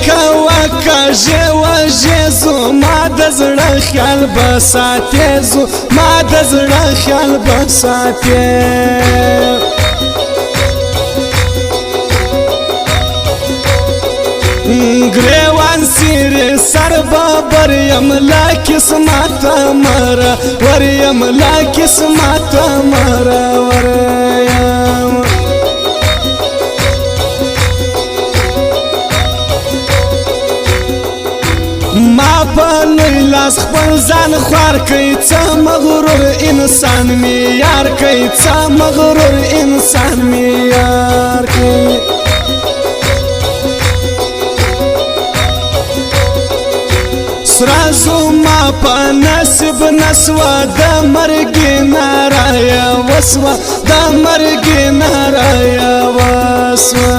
کوه کژې وژې زما د زړه خیال به ساتې زما د زړه خیال به ساتې گریوان سیر سر بابر یم لا قسمت مرا وریم لا قسمت مرا وریم ما په لوی لاس خپل ځان خوار کړی څه مغرور انسان می یار کړی څه مغرور انسان می یار کړی سرازو ما په نصیب نسوا د مرګ نارایا وسوا د مرګ نارایا وسوا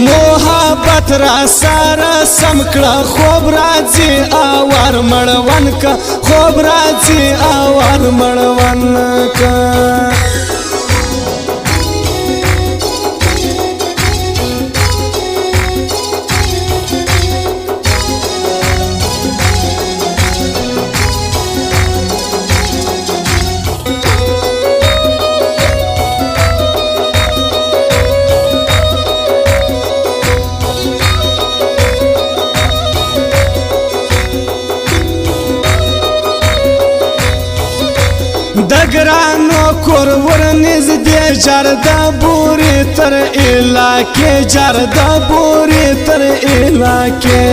محبت را سره سم کړه خوب راځي اوار مړون کا خوب راځي اوار مړون کا د ګرانو کور ورنږدې جار د بورې تر علاقې جار د بورې تر علاقې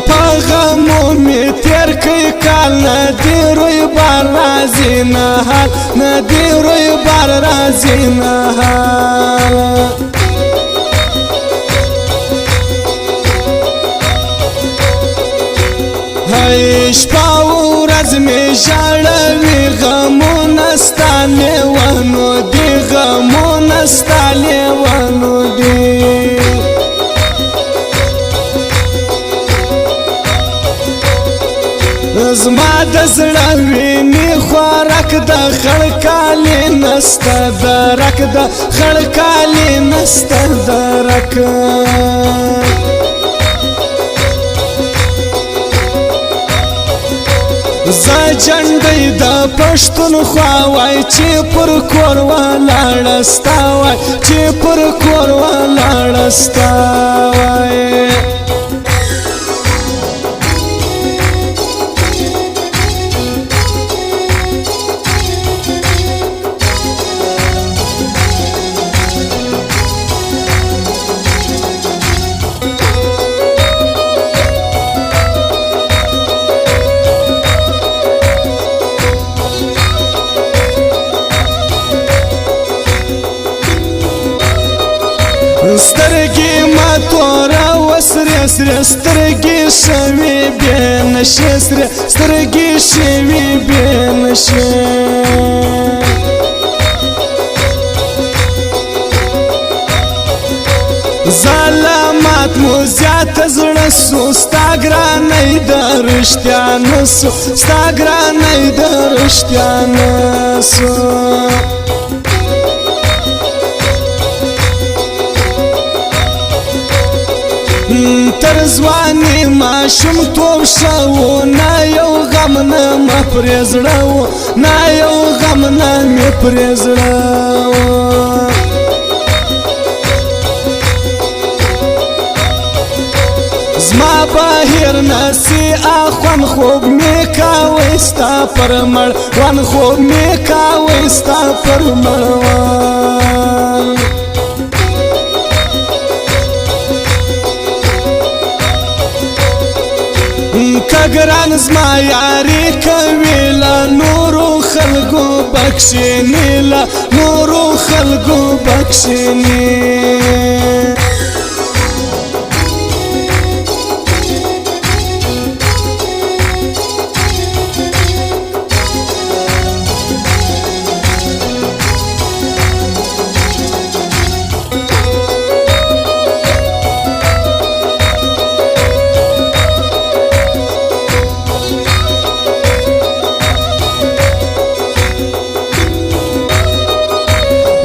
په غمو مې تېر کړی کال نه دې روی بار راځي نه حال نه دې روی بار راځي نه حال شپه ورځ مې ژړوي غمونه ستا لیونو دي غمونه ستا لیونو دي زما د زړه وینې خوراک د خړکالي نسته درک د خړکالي نسته درک زه جنډۍ د پښتون خوا وای چې پر کور ولاړه ستا وای چې پر کور ولاړه ستا وای سترګې ما توره وسرې سرې سترګې شوې بې نشې سرې سترګې شوې بې نشې ظلمات مو زیاته زړه سو ستا ګرانۍ د رښتیا نه سو ستا ګرانۍ د رښتیا نه سو تر ځواني ماشومتوب شو نه یو غم نه مې پرې زړه و نه یو غم نه مې پرې زړه و زما بهر نسی اخوان خوب مې کاوه ستا پر مړوند خوب مې کاوه ستا پر مړوند کګران زما یاري کوي له نورو خلکو بخښنې له نورو خلکو بخښنې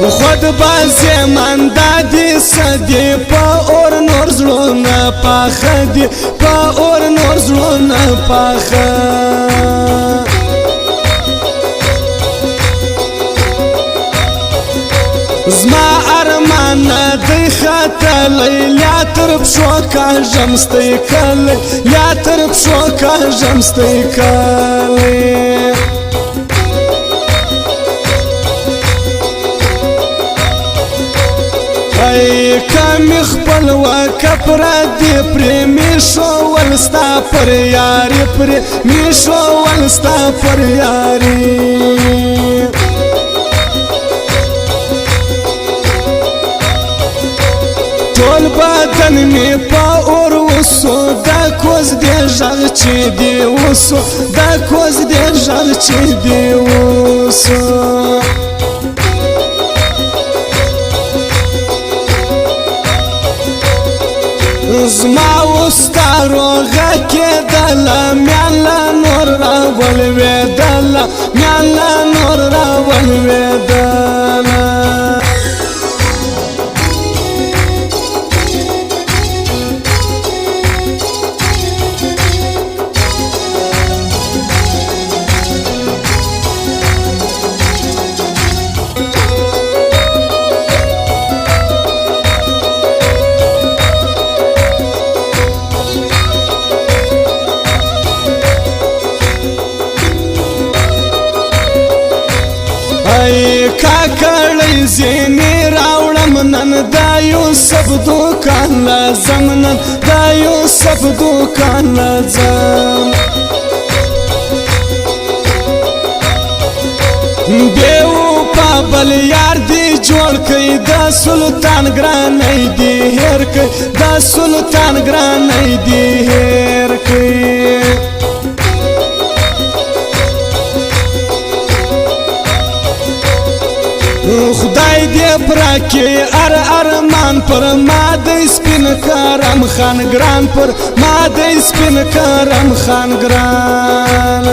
خود بازی من دادی سدی پا اور نور زلونا پاخه دی پا اور نور زلونا پاخه زما ارمان دی خطلی لیا تر پشو کاژم ستی کلی لیا تر پشو کاژم ستی کلی ای کمی خپل وکه پردی پری میشول ستا پر یاری پری میشول ستا پر یاری ټول بدن می په اور وسو دا کوز دې ژغ چې دی وسو دا کوز دې ژغ چې دی وسو زما وستارو غکه دل میالا نور را ولویدل میالا نور را ولویدل ای کاکړی زینې راوړم نن دا یوسف دوکان لازم نن دا یوسف دوکان لازم بیو پابل یار دی جوړ کئ دا سلطان ګرانی دی هیر کئ دا سلطان ګرانی دی هیر کئ خدای دې پراکي ارمان پر ما د سپین کرم خان ګران پر ما د سپین کرم خان ګران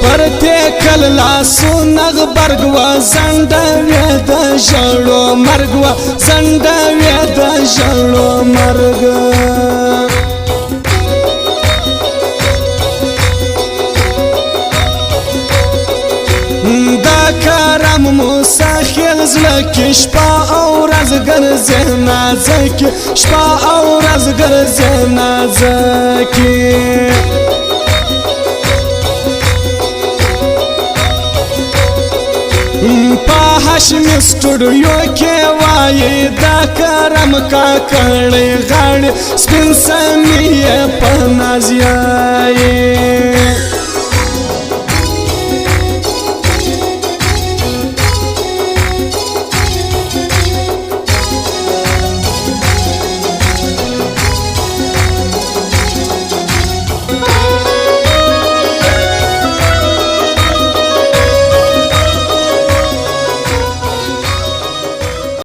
پر دې کل لاسو نغ برګ و زنده وې د ژړو مرګ و زنده وې د ژړو مرګ دا کرم مسخر زړه کې شپه او ورځ ګرځې نازکې شپه او ورځ ګرځې نازکې په هاشمي سټوډیو کې وایي دا کرم کاکړی غاړې سپین سمې په ناز یایې